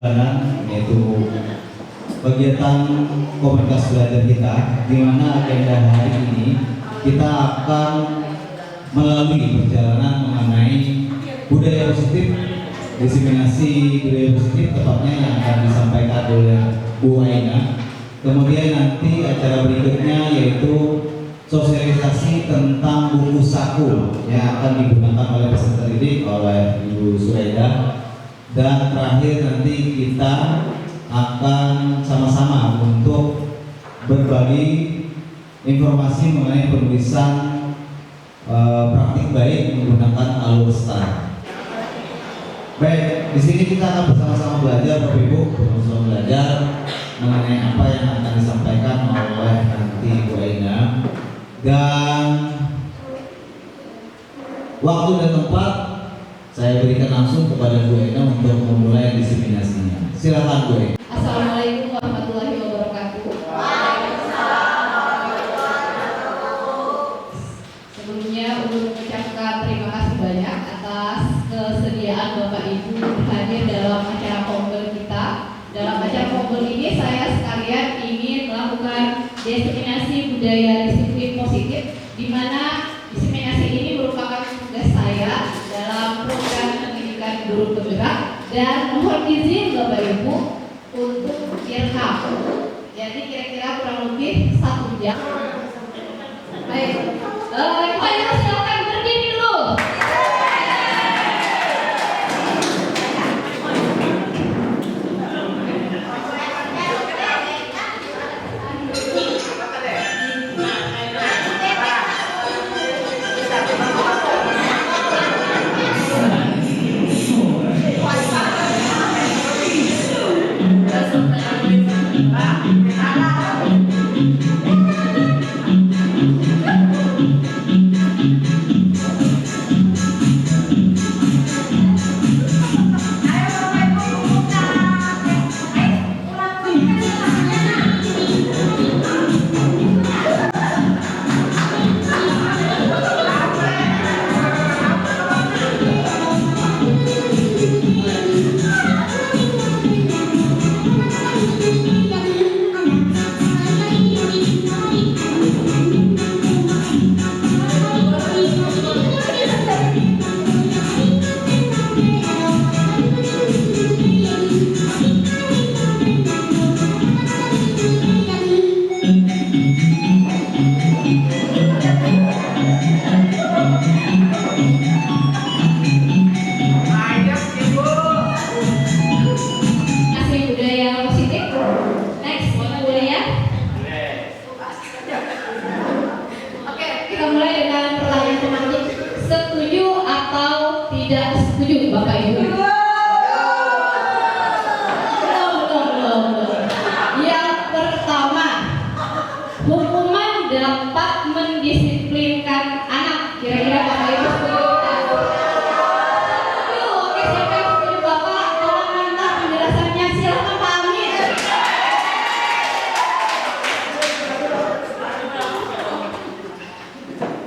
yaitu kegiatan komunitas belajar kita, di mana agenda hari ini kita akan melalui perjalanan mengenai budaya positif, diseminasi budaya positif tepatnya yang akan disampaikan oleh Bu Aina. Kemudian nanti acara berikutnya yaitu sosialisasi tentang buku saku yang akan digunakan oleh peserta didik oleh Ibu Suraida. Dan terakhir nanti kita akan sama-sama untuk berbagi informasi mengenai penulisan praktik baik menggunakan Alur-Star. Baik, di sini kita akan bersama-sama belajar, Bapak Ibu, bersama belajar mengenai apa yang akan disampaikan oleh nanti Bu Aina. Dan waktu dan tempat saya berikan langsung kepada Bu Aina untuk memulai diseminasinya. Silakan Bu Aina. Assalamualaikum warahmatullahi wabarakatuh. Sebelumnya mengucapkan terima kasih banyak atas kesediaan Bapak Ibu hadir dalam acara Kombel kita. Dalam acara Kombel ini saya sekalian ingin melakukan diseminasi budaya disiplin positif, di mana diseminasi ini merupakan tugas saya dalam program pendidikan guru penggerak, dan mohon izin Bapak Ibu untuk direkam. Jadi kira-kira kurang lebih 1 jam. Baik, Pak silakan berdiri dulu.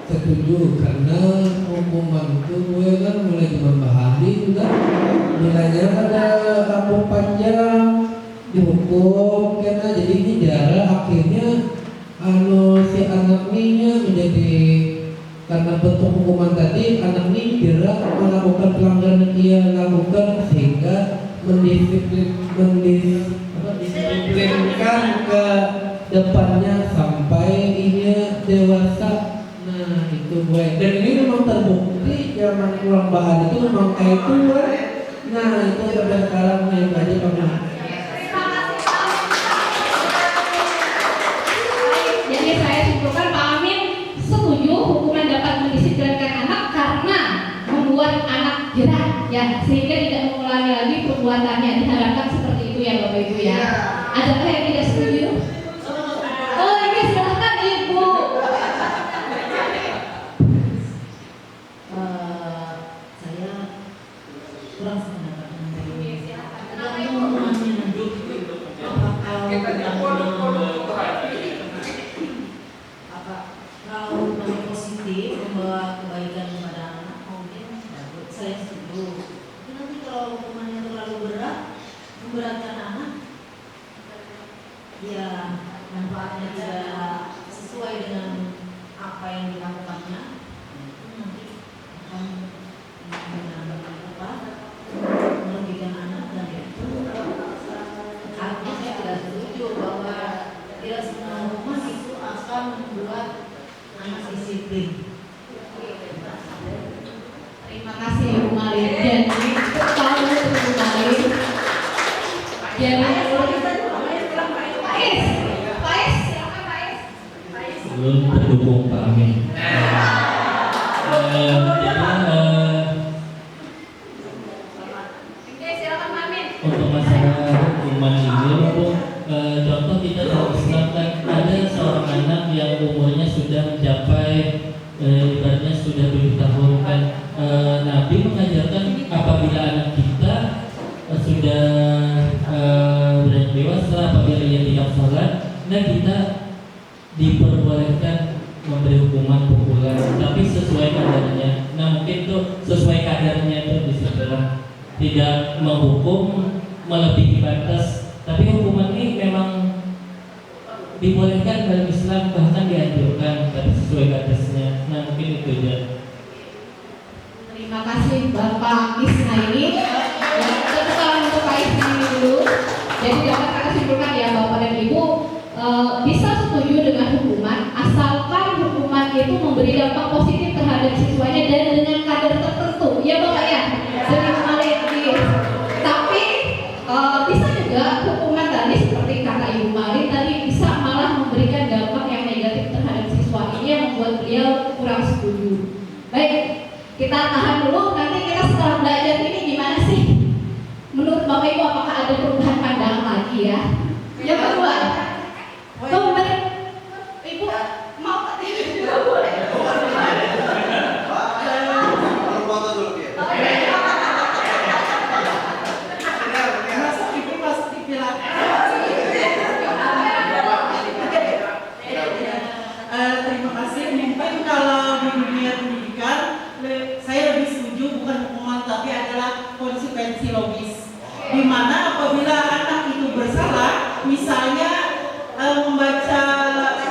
Setuju, karena hukuman itu gue kan mulai zaman bahari juga nilainya ada kampung panjang dihukum karena jadi ini jarak akhirnya si anak nya menjadi karena bentuk hukuman tadi anak ini jerak melakukan pelanggaran yang ia lakukan sehingga mendisiplinkan ke depannya sampai ia dewasa. Nah itu gue, dan ini memang terbukti zaman pulang bahan itu memang kayak itu gue. Nah itu sampai sekarang nih aja kamu. Jadi saya simpulkan Pak Amin setuju hukuman dapat mendisiplinkan anak karena membuat anak jerah ya, sehingga tidak mengulangi lagi perbuatannya. Diharapkan seperti itu ya Bapak Ibu ya. Adakah yang tidak setuju? Oh ini silahkan Ibu. Kurang sependapat dengan tergantung hukumannya nanti kalau hukumannya positif membawa kebaikan kepada anak mungkin saya setuju. Tapi nanti kalau hukumannya terlalu berat melibatkan anak, ya manfaatnya tidak sesuai dengan apa yang dilakukannya, nanti akan merugikan anak, dan itu artinya saya tidak setuju bahwa tidak semua rumah itu akan membuat anak disiplin. Terima kasih Ibu Malin. Jadi tahu Ibu Malin. Jadi Faiz, silakan Faiz. Belum terdukung Pak Amin. Oke, silakan Mamin. Untuk masalah hukuman ini, untuk contoh kita dalam Islam kan ada seorang anak yang umurnya sudah mencapai ibaratnya sudah 7 tahun kan. Nabi mengajarkan apabila anak kita sudah beranjak dewasa, apabila ia tidak sholat, nah kita diperbolehkan memberi hukuman pukulan, tapi sesuai kadarnya. Nah mungkin tuh sesuai kadarnya itu disitulah, tidak menghukum melebihi batas, tapi hukuman ini memang dibolehkan dalam Islam, bahkan dianjurkan, tapi sesuai batasnya. Nah mungkin itu aja. Terima kasih Bapak Isnaini. Kita sekarang untuk Pak Isnaini dulu. Jadi dapat kita simpulkan ya Bapak dan Ibu bisa setuju dengan hukuman asalkan hukuman itu memberi dampak positif terhadap siswanya dan dengan kadar tertentu. Ya Bapak ya. Jadi kembali. Tapi bisa juga hukuman tadi seperti kata Ibu Mali tadi bisa malah memberikan dampak yang negatif terhadap siswa ini yang membuat beliau kurang setuju. Baik, kita tahan dulu. Nanti kita setelah belajar ini gimana sih? Menurut Bapak Ibu apakah ada perubahan pandangan lagi ya? Yang kedua, kemudian Ibu mau tidak boleh. Terima kasih. Mungkin kalau di dunia pendidikan saya lebih setuju bukan hukuman tapi adalah konsekuensi logis. Di mana apabila anak itu bersalah, misalnya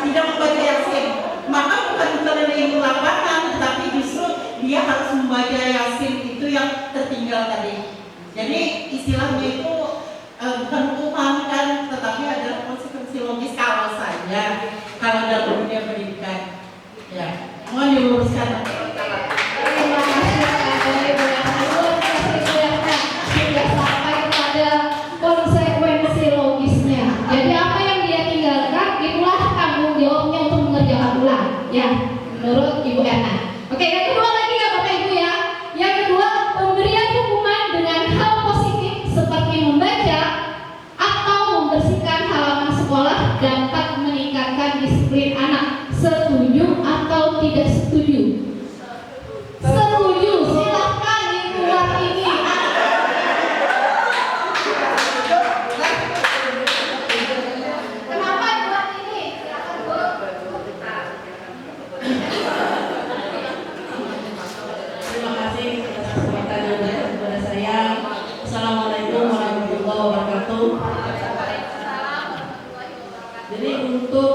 tidak membaca Yasin, maka bukan keliling lapangan, tetapi justru dia harus membaca Yasin itu yang tertinggal tadi. Jadi istilahnya itu bukan hukuman kan, tetapi adalah konsekuensi logis kalau saja kalau dalam dunia pendidikan. Ya, mohon diluruskan. Terima kasih kepada Ibu yang sudah sampai kepada konsekuensi logisnya. Jadi apa yang dia tinggalkan itulah tanggung jawabnya untuk mengerjakan ulang. Ya, menurut Ibu Erna. Oke, yang kedua lagi ya Bapak Ibu ya. Yang kedua, pemberian hukuman dengan hal positif seperti membaca atau membersihkan halaman sekolah dapat meningkatkan disiplin anak. Setuju atau tidak setuju? Setuju, silahkan di luar ini. Kenapa di luar ini? Silahkan Bu. Terima kasih atas kesempatan yang diberikan kepada saya. Assalamualaikum warahmatullahi wabarakatuh. Jadi untuk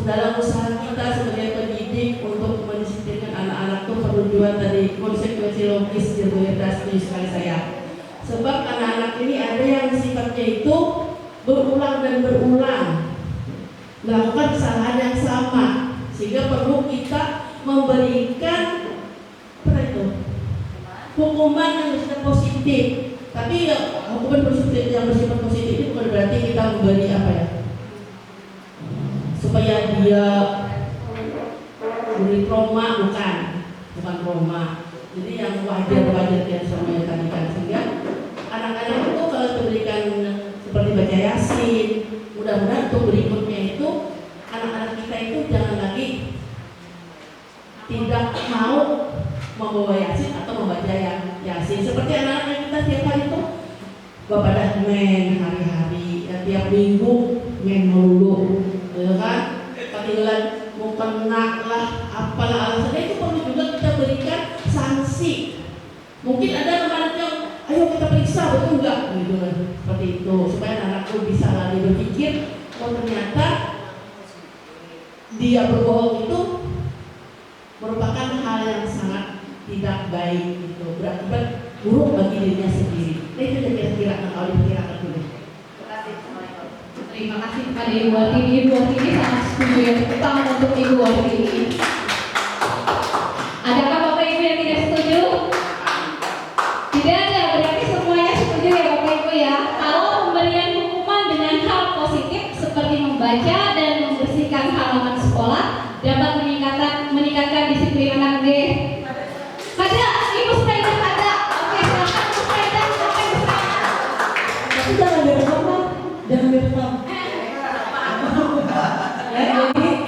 dalam usaha kita sebagai pendidik untuk mendisiplinkan anak-anak itu perlu juga tadi konsekuensi logis gitu ya, setuju sekali saya. Sebab anak-anak ini ada yang sifatnya itu berulang dan berulang melakukan kesalahan yang sama, sehingga perlu kita memberikan apa itu hukuman yang bersifat positif. Tapi hukuman positif yang bersifat positif itu bukan berarti kita memberi apa ya, supaya dia beri trauma, bukan trauma. Jadi yang wajar-wajar yang semuanya tadi kan, sehingga anak-anak itu kalau diberikan seperti baca Yasin, mudah-mudahan untuk berikutnya itu anak-anak kita itu jangan lagi tidak mau membawa Yasin atau membaca Yasin. Seperti anak-anak kita tiap hari itu Bapak dah main hari-hari, ya, tiap minggu main melulu, ya kan? Ketinggalan mau kena lah, apalah alasannya, itu perlu juga kita berikan sanksi. Mungkin ada anak-anak yang ayo kita periksa, betul enggak? Gitu kan. seperti itu, supaya anakku bisa lagi berpikir, oh ternyata dia berbohong itu merupakan hal yang sangat tidak baik, gitu, berakibat buruk bagi dirinya sendiri. Nah, itu yang kira-kira kalau dipikirkan dulu. Terima kasih kepada Ibu Wartini. Ibu Wartini sangat setuju, yang utama untuk Ibu Wartini. Adakah Bapak Ibu yang tidak setuju? Tidak ada, berarti semuanya setuju ya Bapak Ibu ya. Kalau pemberian hukuman dengan hal positif seperti membaca dan membersihkan halaman sekolah dapat meningkatkan disiplin anak D. Ada, Ibu Sprayda ada. Oke, silakan Ibu Sprayda, silakan Ibu Sprayda. Tapi jangan direkam, Pak. Jangan direkam. Ya, jadi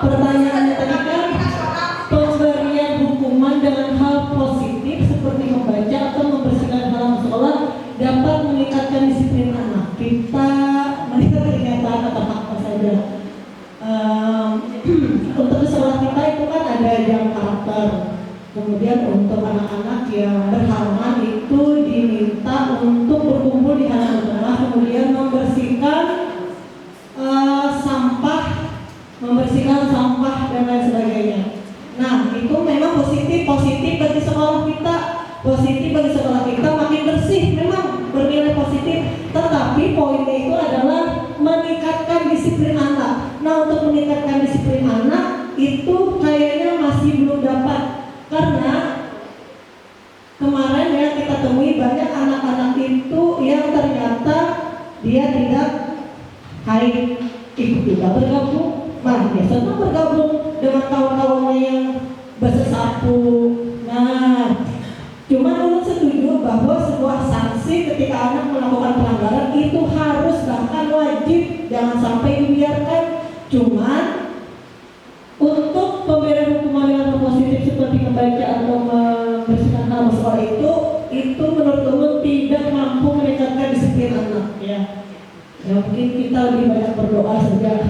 pertanyaannya tadi kan pemberian hukuman dengan hal positif seperti membaca atau membersihkan halaman sekolah dapat meningkatkan disiplin anak. Kita melihat kenyataan atau fakta saja. Untuk di sekolah kita itu kan ada yang karakter. Kemudian untuk anak-anak yang berhalangan itu diminta untuk berkumpul di halaman rumah, kemudian membersihkan sampah dan lain sebagainya. Nah, itu memang positif bagi sekolah kita, makin bersih, memang bernilai positif. Tetapi poinnya itu adalah meningkatkan disiplin anak. Nah, untuk meningkatkan disiplin anak itu kayaknya masih belum dapat, karena kemarin ya kita temui banyak anak-anak itu yang ternyata dia tidak ikut juga bergabung, malah dia senang bergabung dengan kawan-kawannya yang bersesapu. Nah, cuma ulun setuju bahwa sebuah sanksi ketika anak melakukan pelanggaran itu harus, bahkan wajib, jangan sampai dibiarkan. Cuman untuk pemberian hukuman yang positif seperti membaca atau membersihkan halaman sekolah itu menurut ulun tidak mampu meningkatkan disiplin anak ya. Ya mungkin kita lebih banyak berdoa saja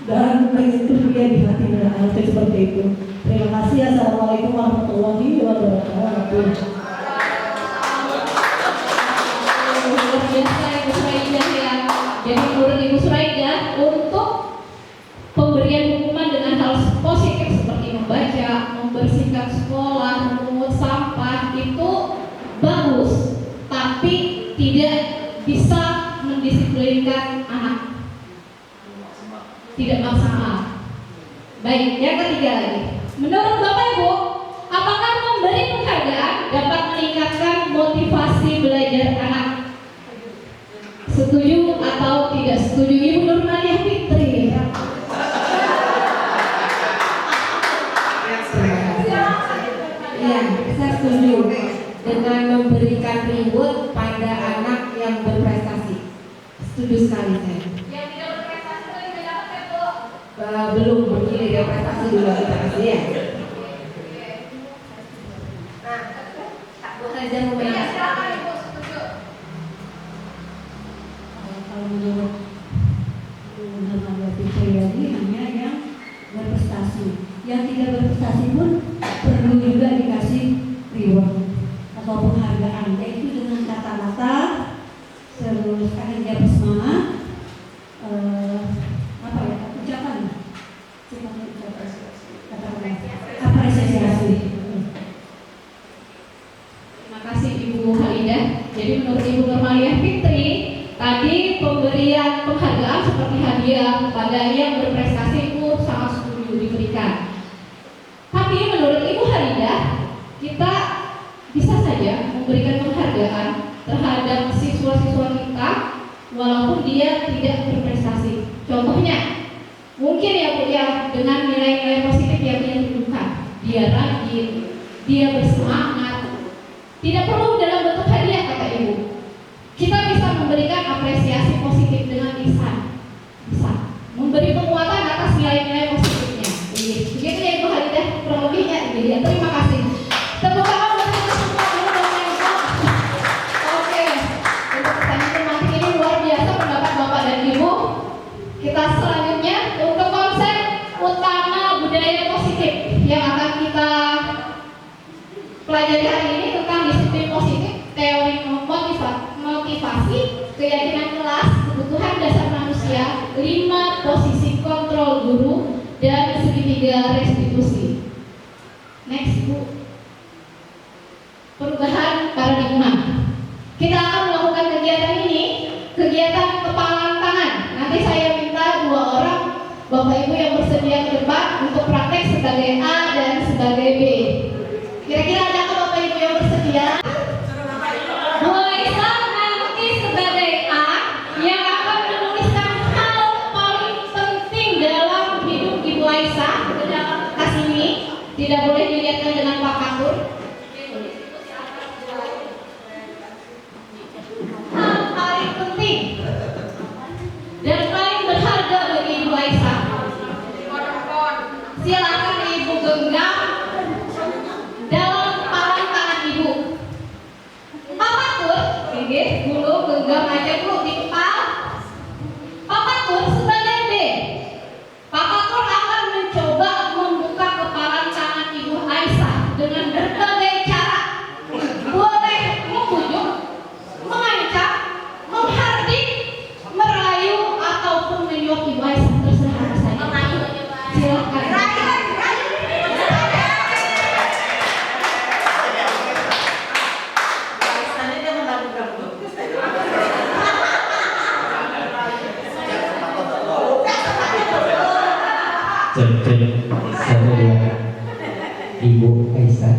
dan menyentuh dia di hatinya, seperti itu. Terima kasih. Assalamualaikum warahmatullahi wabarakatuh. Luar biasa Ibu Suraidah ya. Jadi menurut Ibu Suraidah, untuk pemberian hukuman dengan hal positif seperti membaca, membersihkan sekolah, memungut sampah itu bagus, tapi tidak bisa mendisiplinkan anak, tidak maksimal. Baik, yang ketiga lagi, menurut Bapak Ibu, apakah memberi penghargaan dapat meningkatkan motivasi belajar anak? Setuju atau tidak setuju? Ibu Nurmaliah Fitri. Ya, saya setuju dengan memberikan reward pada anak yang berprestasi. Setuju sekali saya. Yang tidak berprestasi itu lebih dapat ya Bu? Belum, mungkin dia prestasi dulu kita kasih ya. Nah, Bu Hajar mau ya menambah. silakan Ibu, setuju. Kalau menurut Nurmaliah Fitri hanya yang berprestasi, yang tidak berprestasi pun perlu juga dikasih reward atau penghargaan, yaitu dengan kata-kata terus agar dia bersemangat, ucapan apresiasi. Terima kasih Ibu Halidah. Jadi menurut Ibu Nurmaliah Fitri, tadi pemberian penghargaan seperti hadiah kepada yang berprestasi itu sangat setuju diberikan. Tapi menurut Ibu Halidah, kita bisa saja memberikan penghargaan terhadap siswa-siswa kita walaupun dia tidak berprestasi. Contohnya, mungkin ya Bu ya, dengan nilai-nilai positif yang dia tunjukkan, dia rajin, dia bersemangat. Tidak perlu dalam bentuk hadiah kata Ibu. Kita bisa memberikan apresiasi positif dengan lisan. Bisa memberi penguatan atas nilai-nilai positifnya. Begitu ya Ibu Halidah, kurang lebihnya. Jadi terima kasih. Tepuk tangan untuk kita semua dulu dong ya. Oke, untuk pertanyaan tematik ini luar biasa pendapat Bapak dan Ibu. Kita selanjutnya untuk konsep utama budaya positif yang akan kita pelajari motivasi, keyakinan kelas, kebutuhan dasar manusia, 5 posisi kontrol guru, dan segitiga restitusi. Next, Bu. Perubahan paradigma. Kita akan melakukan kegiatan ini, kegiatan kepalan tangan. Nanti saya minta 2 orang Bapak Ibu yang bersedia ke depan untuk praktek sebagai A dan sebagai B. Kira-kira ada Bapak Ibu yang bersedia? Bu Aisyah nanti sebagai A yang akan menuliskan hal paling penting dalam hidup Ibu Aisyah ke dalam kertas ini. Tidak boleh dilihatkan dengan Pak Katur. Hal paling penting dan paling berharga bagi Ibu Aisyah. Silakan Ibu genggam dalam kepalan tangan Ibu. Pak Katur, dulu genggam aja Bu di kepala. Pak Katur sebagai B. Pak Katur akan mencoba membuka kepalan tangan Ibu Aisyah dengan berbagai cara. Boleh membujuk, mengancam, menghardik, merayu, ataupun menyuap Ibu Aisyah, terserah saja. Silakan. Cek, 1, 2. Ibu Aisyah.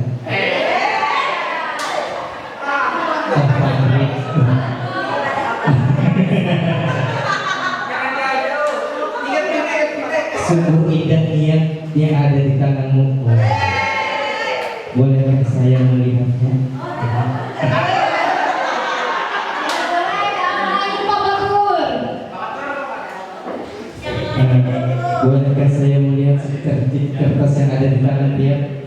Sungguh indah niat yang ada di tanganmu. Bolehkah saya melihatnya? Bolehkah saya melihat secercik kertas yang ada di tangan dia?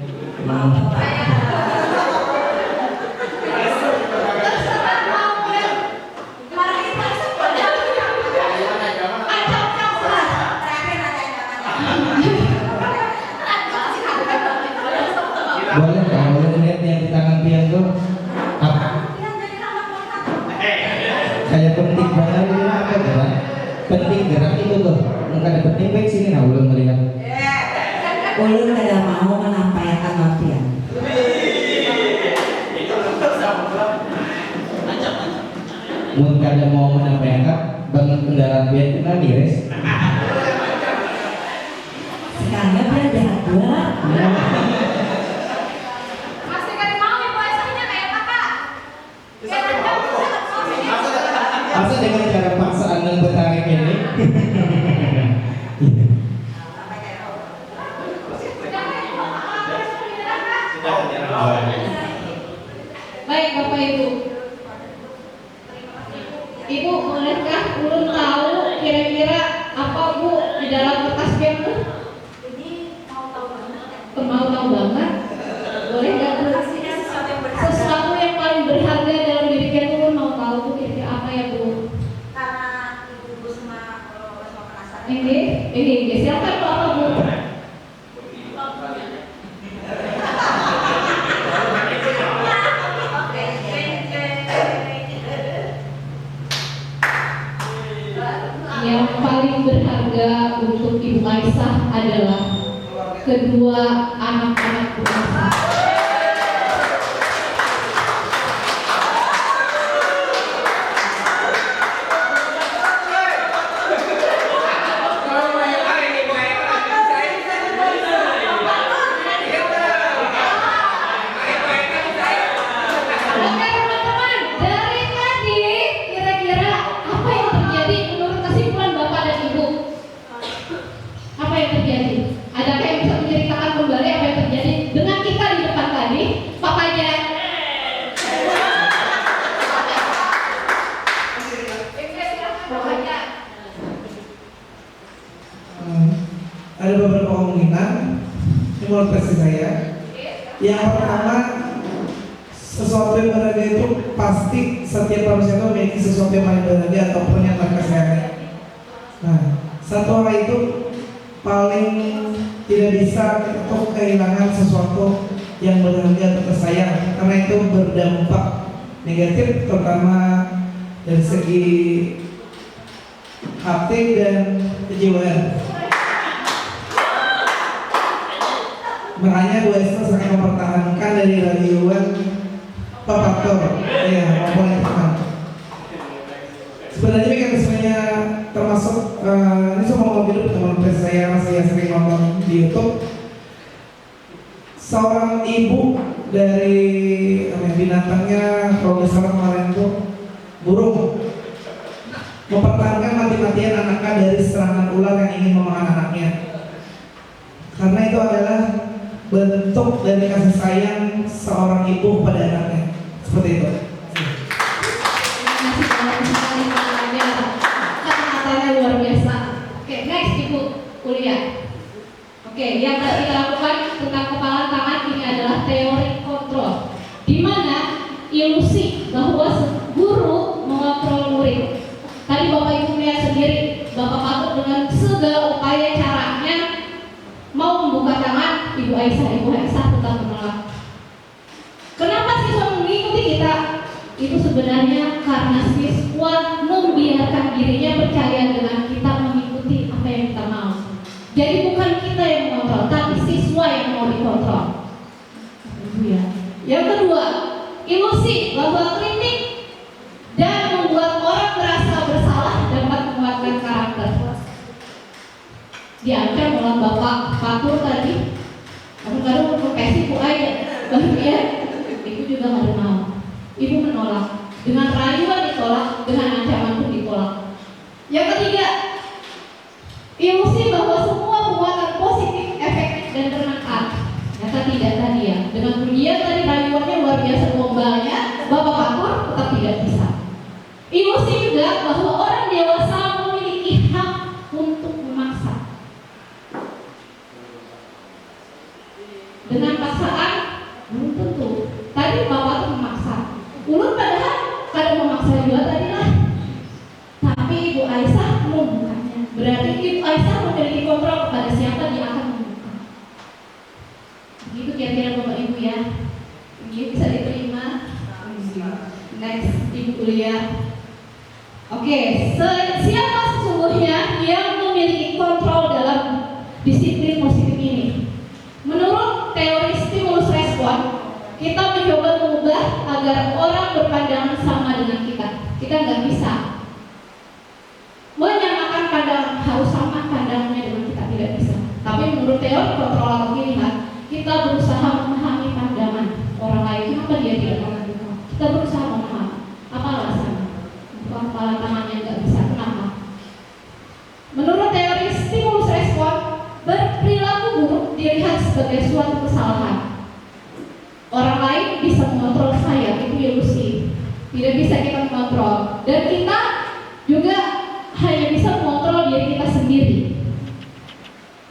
Boleh nggak? Boleh lihat yang di tangan pian tuh apa? Kayak penting banget itu apa kan? Penting gerak itu tuh. Nggak ada penting baik sini nah ulun melihat. Ulun tidak mau menampaikan mafian. Mun kada mau menampaikan bangun kendaraan pian kena miris. Sekarang dia jahat dua. Masih kan mau Ibu Aisyahnya kayak kakak. Masa dengan cara paksaan dan bertarik ini? Baik Bapak Ibu. Ibu bolehkah ulun tahu kira-kira apa Bu di dalam kertas pian tuh? Mau tahu banget. Boleh nggak Bu? Sesuatu yang paling berharga dalam diri kita tuh mau tahu Bu kira-kira apa ya Bu? Ini silakan Bu apa Bu? Yang paling berharga untuk Ibu Aisyah adalah kedua anak-anak Bu Aisyah. Oke teman-teman, dari tadi kira-kira apa yang terjadi menurut kesimpulan Bapak dan Ibu? Apa yang terjadi? Adakah yang bisa menceritakan kembali apa yang terjadi dengan kita di depan tadi? Papanya. Ada beberapa kemungkinan menurut versi saya. Yang pertama, sesuatu yang berharga itu pasti setiap manusia itu memiliki sesuatu yang paling berharga ataupun yang terkasih. Nah, satu hal itu paling tidak bisa untuk kehilangan sesuatu yang berharga atau tersayang, karena itu berdampak negatif, terutama dari segi hati dan kejiwaan. Makanya Bu Esther sangat mempertahankan dari rayuan faktor ya maupun teman. Sebenarnya mekanismenya termasuk ini semua hidup teman-teman saya masih sering nonton di YouTube. Seorang ibu dari binatangnya kalau nggak salah kemarin tuh burung mempertahankan mati-matian anaknya dari serangan ular yang ingin memakan anaknya, karena itu adalah bentuk dari kasih sayang seorang ibu pada anaknya. Seperti itu. Masih banyak sekali kata-katanya luar biasa. Oke, next Ibu kuliah. Oke, yang tadi kita lakukan tentang kepala tangan ini adalah teori kontrol, di mana ilusi bahwa guru mengontrol murid. Tadi Bapak Ibu melihat sendiri, Bapak Patut dengan segala upaya caranya mau membuka tangan, Ibu Aisyah tetap menolak. Kenapa siswa mengikuti kita? Itu sebenarnya karena siswa membiarkan dirinya percaya dengan kita mengikuti apa yang kita mau. Jadi bukan kita yang mengontrol, tapi siswa yang mau dikontrol. Yang kedua, ilusi bahwa kritik dan membuat orang merasa bersalah dapat menguatkan karakter. Diancam oleh Bapak Fatur tadi, kadang-kadang profesi Bu Aida, ya, Ibu juga nggak mau. Ibu menolak, dengan rayuan ditolak, dengan ancaman pun ditolak. Yang ketiga, ilusi bahwa semua perbuatan positif, efektif dan bermanfaat. Ternyata tidak tadi ya. Dengan dunia tadi rayuannya luar biasa gombalnya, Bapak Fatur tetap tidak bisa. Ilusi juga bahwa orang dewasa memiliki hak untuk memaksa. Dengan paksaan belum tentu. Tadi Bapak tuh memaksa. Ulun padahal kadang memaksa juga tadi lah. Tapi Ibu Aisyah membukanya. Berarti Ibu Aisyah memiliki kontrol kepada siapa dia akan membuka. Begitu kira-kira Bapak Ibu ya. Ini bisa diterima. Next, Ibu kuliah. Oke, siapa sesungguhnya yang memiliki kontrol dalam disiplin positif ini? Menurut teori stimulus respon, kita mencoba mengubah agar orang berpandangan sama dengan kita. Kita nggak bisa menyamakan pandangan, harus sama pandangannya dengan kita, tidak bisa. Tapi menurut teori kontrol atau pilihan, kita berusaha memahami pandangan orang lain. Kenapa dia tidak mengerti? Kita berusaha memahami. Apa alasannya? Kepala tangannya nggak bisa, kenapa? Menurut teori stimulus respon, berperilaku buruk dilihat sebagai suatu kesalahan. Orang lain bisa mengontrol saya, itu ilusi. Tidak bisa kita mengontrol. Dan kita juga hanya bisa mengontrol diri kita sendiri.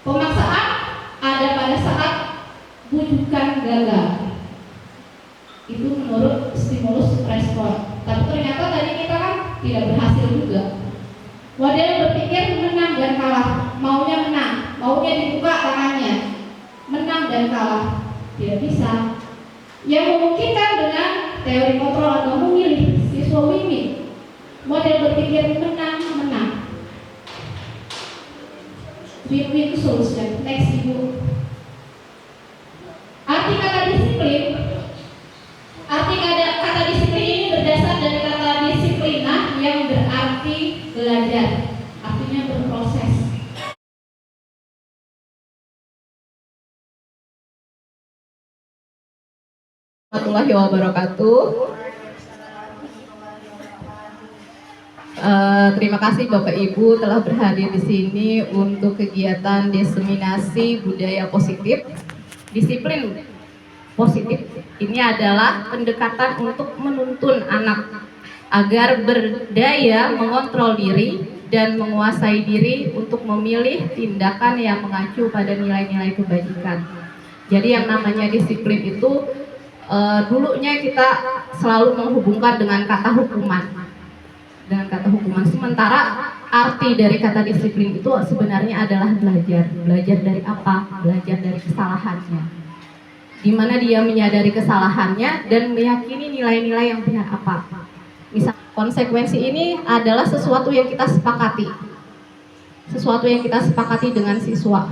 Pemaksaan ada pada saat bujukan gagal. Itu menurut stimulus respon. Tapi ternyata tadi kita kan tidak berhasil juga. Model berpikir menang dan kalah, maunya menang, maunya dibuka tangannya, menang dan kalah, tidak bisa. Yang memungkinkan dengan teori kontrol atau memilih siswa win-win. Model berpikir menang. Win-win solution. Next Ibu. Arti kata disiplin. Kata disiplin ini berdasar dari kata disiplina yang berarti belajar. Artinya berproses. Warahmatullahi wabarakatuh. Terima kasih Bapak Ibu telah berhadir di sini untuk kegiatan diseminasi budaya positif. Disiplin positif ini adalah pendekatan untuk menuntun anak agar berdaya mengontrol diri dan menguasai diri untuk memilih tindakan yang mengacu pada nilai-nilai kebajikan. Jadi yang namanya disiplin itu dulunya kita selalu menghubungkan dengan kata hukuman. Sementara arti dari kata disiplin itu sebenarnya adalah belajar. Belajar dari apa? Belajar dari kesalahannya. di mana dia menyadari kesalahannya dan meyakini nilai-nilai yang benar apa. Misal konsekuensi ini adalah sesuatu yang kita sepakati. Sesuatu yang kita sepakati dengan siswa.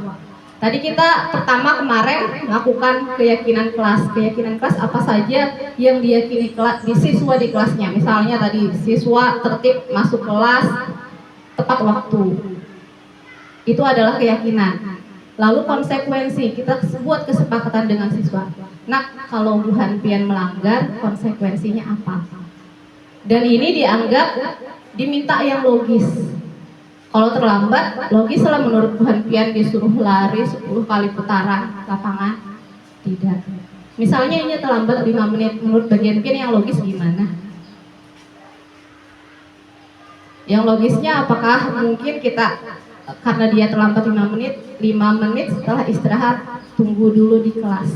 Tadi kita pertama kemarin melakukan keyakinan kelas. Keyakinan kelas apa saja yang diyakini kelas di siswa di kelasnya. Misalnya tadi siswa tertib masuk kelas tepat waktu. Itu adalah keyakinan. Lalu konsekuensi, kita buat kesepakatan dengan siswa. Nah, kalau Bu Hanpian melanggar, konsekuensinya apa? Dan ini dianggap diminta yang logis. Kalau terlambat, logis lah menurut Bu Hanpian disuruh lari 10 kali putaran lapangan. Tidak. Misalnya ini terlambat 5 menit, menurut bagian Pian yang logis gimana? Yang logisnya apakah mungkin kita karena dia terlambat 5 menit setelah istirahat tunggu dulu di kelas.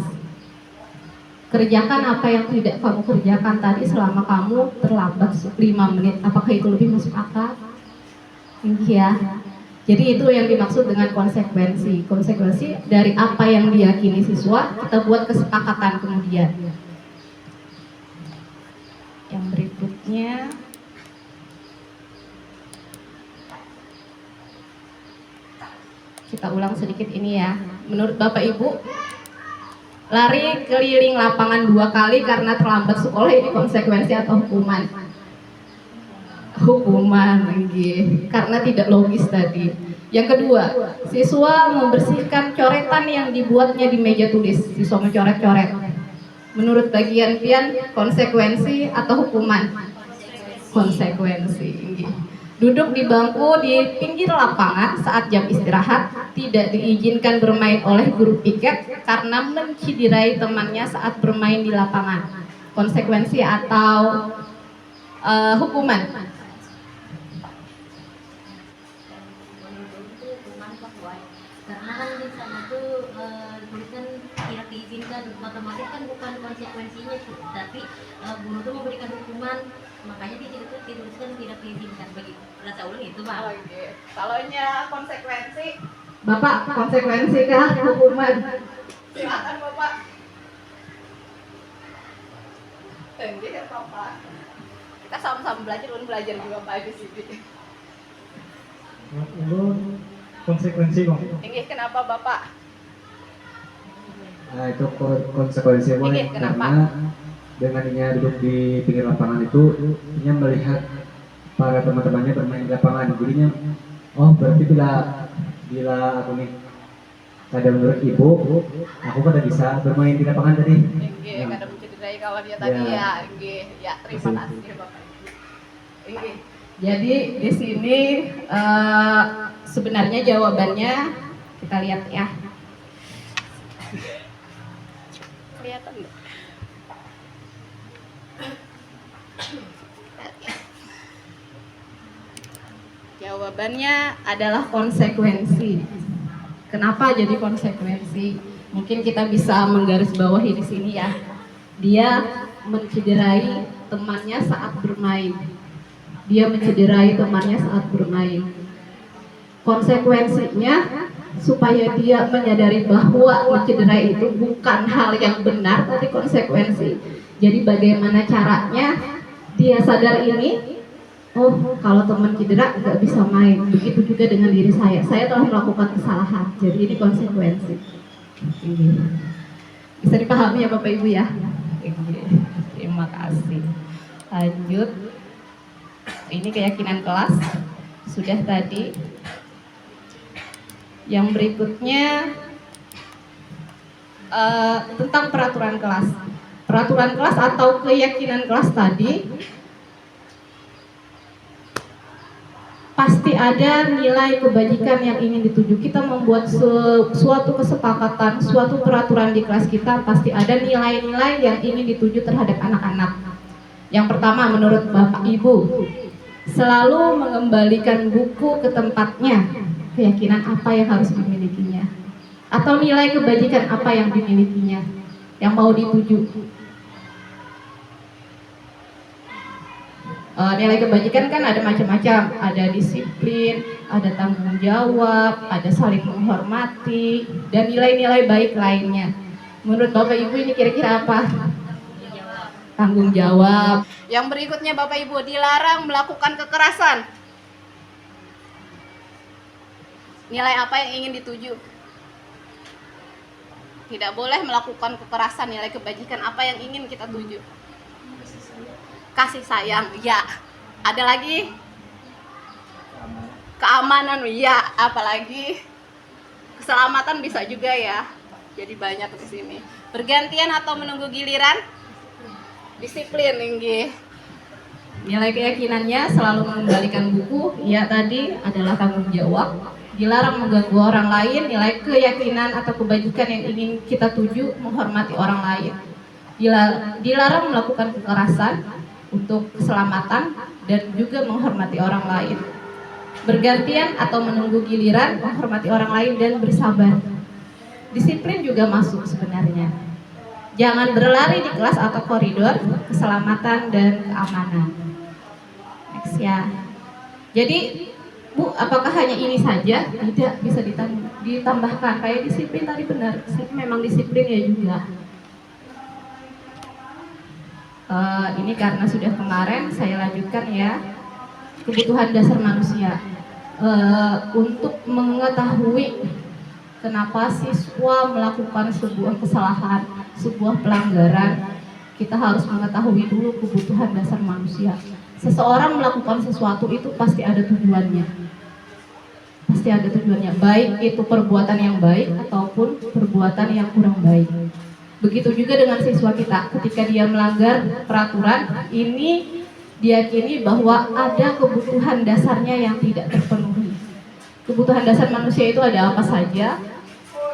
Kerjakan apa yang tidak kamu kerjakan tadi selama kamu terlambat 5 menit. Apakah itu lebih masuk akal? Ya. Jadi itu yang dimaksud dengan konsekuensi. Konsekuensi dari apa yang diyakini siswa, kita buat kesepakatan kemudian. Yang berikutnya kita ulang sedikit ini ya. Menurut Bapak Ibu, lari keliling lapangan 2 kali karena terlambat sekolah ini konsekuensi atau hukuman? Hukuman, karena tidak logis tadi. Yang kedua, siswa membersihkan coretan yang dibuatnya di meja tulis. Siswa mencoret-coret. Menurut bagian Pian, konsekuensi atau hukuman? Konsekuensi. Duduk di bangku di pinggir lapangan saat jam istirahat, tidak diizinkan bermain oleh guru piket karena menciderai temannya saat bermain di lapangan. Konsekuensi atau hukuman? Karena kan di sana tuh tulisan tidak diizinkan, otomatis kan bukan konsekuensinya, tapi guru tuh memberikan hukuman, makanya di situ dituliskan tidak diizinkan. Bagi rasa ulang itu Pak. Oh, iya. Kalau konsekuensi, Bapak konsekuensi kah hukuman? Silakan Bapak. Enggak apa-apa. Kita sama-sama belajar juga Pak di sini. Konsekuensi Bang. Ini kenapa Bapak? Nah itu konsekuensi Bang, karena dengan dia duduk di pinggir lapangan itu dia melihat para teman-temannya bermain di lapangan, jadinya oh berarti bila aku nih ada menurut ibu aku pada bisa bermain di lapangan tadi. Enggak, kada mencederai kawan dia tadi ya. Ya terima kasih Bapak Ibu. Jadi di sini sebenarnya jawabannya kita lihat ya. Kelihatan nggak? Jawabannya adalah konsekuensi. Kenapa jadi konsekuensi? Mungkin kita bisa menggarisbawahi di sini ya. Dia mencederai temannya saat bermain. Konsekuensinya supaya dia menyadari bahwa mencederai itu bukan hal yang benar, tapi konsekuensi. Jadi bagaimana caranya dia sadar ini? Oh, kalau teman cedera nggak bisa main. Begitu juga dengan diri saya. Saya telah melakukan kesalahan. Jadi ini konsekuensi. Bisa dipahami ya Bapak Ibu ya? Terima kasih. Lanjut. Ini keyakinan kelas. Sudah tadi. Yang berikutnya tentang peraturan kelas. Peraturan kelas atau keyakinan kelas tadi pasti ada nilai kebajikan yang ingin dituju. Kita membuat suatu kesepakatan, suatu peraturan di kelas kita, pasti ada nilai-nilai yang ingin dituju terhadap anak-anak. Yang pertama, menurut Bapak Ibu, selalu mengembalikan buku ke tempatnya. Keyakinan apa yang harus dimilikinya? Atau nilai kebajikan apa yang dimilikinya, yang mau dituju? Nilai kebajikan kan ada macam-macam, ada disiplin, ada tanggung jawab, ada saling menghormati, dan nilai-nilai baik lainnya. Menurut Bapak Ibu ini kira-kira apa? Tanggung jawab. Yang berikutnya Bapak Ibu, dilarang melakukan kekerasan. Nilai apa yang ingin dituju? Tidak boleh melakukan kekerasan, nilai kebajikan apa yang ingin kita tuju? Kasih sayang, ya. Ada lagi? Keamanan, ya. Apalagi keselamatan bisa juga ya. Jadi banyak di sini. Bergantian atau menunggu giliran? Disiplin, tinggi. Nilai keyakinannya selalu mengembalikan buku, ya tadi adalah tanggung jawab. Dilarang mengganggu orang lain, nilai keyakinan atau kebajikan yang ingin kita tuju, menghormati orang lain. Dilarang melakukan kekerasan untuk keselamatan dan juga menghormati orang lain. Bergantian atau menunggu giliran, menghormati orang lain dan bersabar. Disiplin juga masuk sebenarnya. Jangan berlari di kelas atau koridor, keselamatan dan keamanan. Next ya. Jadi Bu, apakah hanya ini saja? Tidak, bisa ditambahkan. Kayak disiplin tadi benar, memang disiplin ya juga. Ini karena sudah kemarin, saya lanjutkan ya. Kebutuhan dasar manusia. Untuk mengetahui kenapa siswa melakukan sebuah kesalahan, sebuah pelanggaran, kita harus mengetahui dulu kebutuhan dasar manusia. Seseorang melakukan sesuatu itu pasti ada tujuannya. Pasti ada tujuannya, baik itu perbuatan yang baik ataupun perbuatan yang kurang baik. Begitu juga dengan siswa kita, ketika dia melanggar peraturan, ini diyakini bahwa ada kebutuhan dasarnya yang tidak terpenuhi. Kebutuhan dasar manusia itu ada apa saja?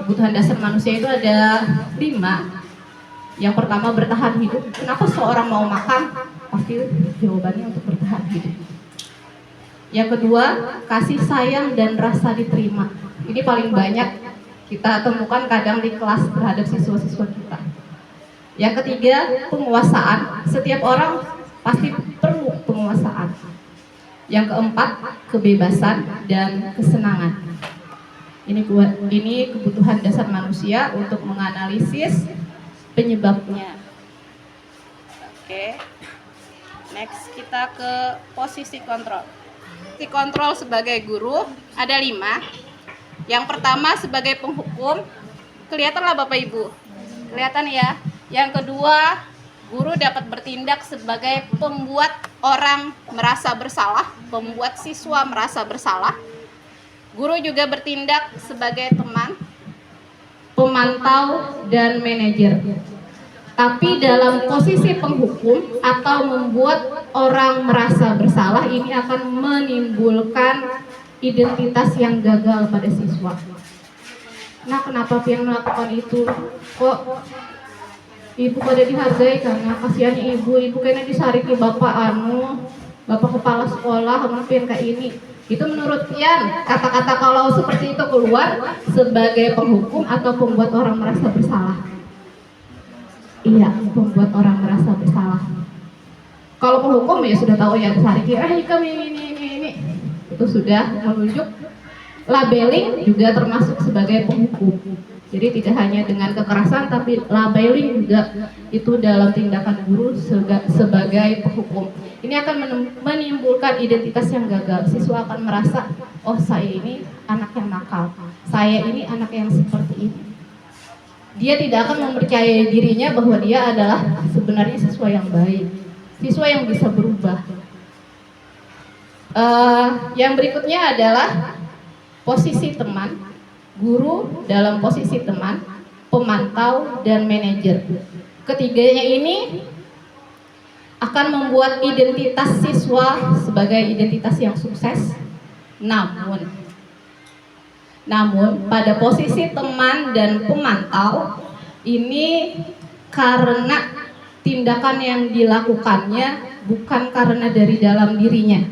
Kebutuhan dasar manusia itu ada 5. Yang pertama, bertahan hidup. Kenapa seorang mau makan? Pasti jawabannya untuk bertahan hidup. Yang kedua, kasih sayang dan rasa diterima. Ini paling banyak kita temukan kadang di kelas terhadap siswa-siswa kita. Yang ketiga, penguasaan. Setiap orang pasti perlu penguasaan. Yang keempat, kebebasan dan kesenangan. Ini kebutuhan dasar manusia untuk menganalisis penyebabnya. Oke. Next kita ke posisi kontrol. Posisi kontrol sebagai guru ada 5. Yang pertama sebagai penghukum, kelihatanlah Bapak Ibu, kelihatan ya. Yang kedua, guru dapat bertindak sebagai pembuat orang merasa bersalah, pembuat siswa merasa bersalah. Guru juga bertindak sebagai teman, pemantau dan manajer. Tapi dalam posisi penghukum atau membuat orang merasa bersalah, ini akan menimbulkan identitas yang gagal pada siswa. Nah, kenapa Pian melakukan itu? Kok ibu pada dihargai? Karena kasihannya ibu kayaknya disariki bapak bapak kepala sekolah, Pian kayak ini. Itu menurut Pian, kata-kata kalau seperti itu keluar sebagai penghukum atau pembuat orang merasa bersalah? Iya, membuat orang merasa bersalah. Kalau penghukum ya sudah tahu ya, disariki, kami ini. Itu sudah menunjuk. Labeling juga termasuk sebagai penghukum. Jadi tidak hanya dengan kekerasan, tapi labeling juga itu dalam tindakan guru sebagai penghukum. Ini akan menimbulkan identitas yang gagal. Siswa akan merasa, oh saya ini anak yang nakal, saya ini anak yang seperti ini. Dia tidak akan mempercayai dirinya bahwa dia adalah sebenarnya siswa yang baik, siswa yang bisa berubah. Yang berikutnya adalah posisi teman, guru dalam posisi teman, pemantau, dan manajer. Ketiganya ini akan membuat identitas siswa sebagai identitas yang sukses. Namun pada posisi teman dan pemantau ini karena tindakan yang dilakukannya bukan karena dari dalam dirinya,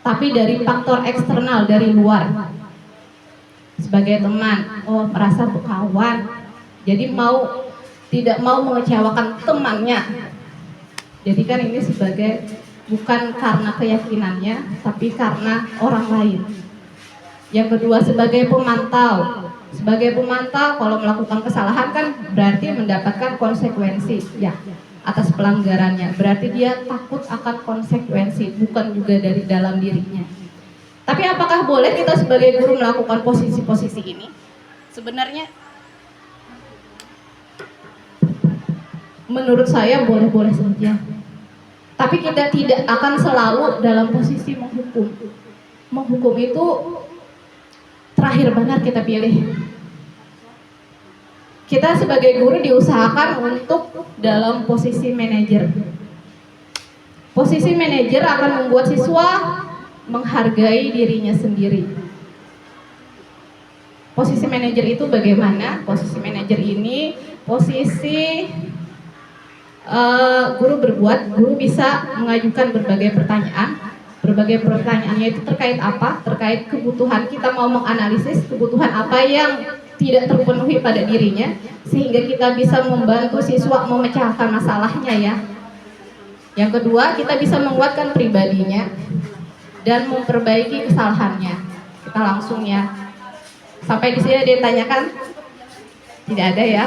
tapi dari faktor eksternal dari luar. Sebagai teman, merasa berkawan, jadi tidak mau mengecewakan temannya. Jadi kan ini sebagai bukan karena keyakinannya, tapi karena orang lain. Yang kedua sebagai pemantau, Sebagai pemantau, kalau melakukan kesalahan kan berarti mendapatkan konsekuensi ya atas pelanggarannya. Berarti dia takut akan konsekuensi, bukan juga dari dalam dirinya. Tapi apakah boleh kita sebagai guru melakukan posisi-posisi ini? Sebenarnya menurut saya boleh-boleh saja. Tapi kita tidak akan selalu dalam posisi menghukum. Menghukum itu terakhir benar kita pilih. Kita sebagai guru diusahakan untuk dalam posisi manajer. Posisi manajer akan membuat siswa menghargai dirinya sendiri. Posisi manajer itu bagaimana? Posisi manajer ini posisi guru bisa mengajukan berbagai pertanyaan. Berbagai pertanyaannya itu terkait apa? Terkait kebutuhan. Kita mau menganalisis kebutuhan apa yang tidak terpenuhi pada dirinya, sehingga kita bisa membantu siswa memecahkan masalahnya ya. Yang kedua, kita bisa menguatkan pribadinya dan memperbaiki kesalahannya. Kita langsung ya. Sampai di sini ada yang tanyakan? Tidak ada ya,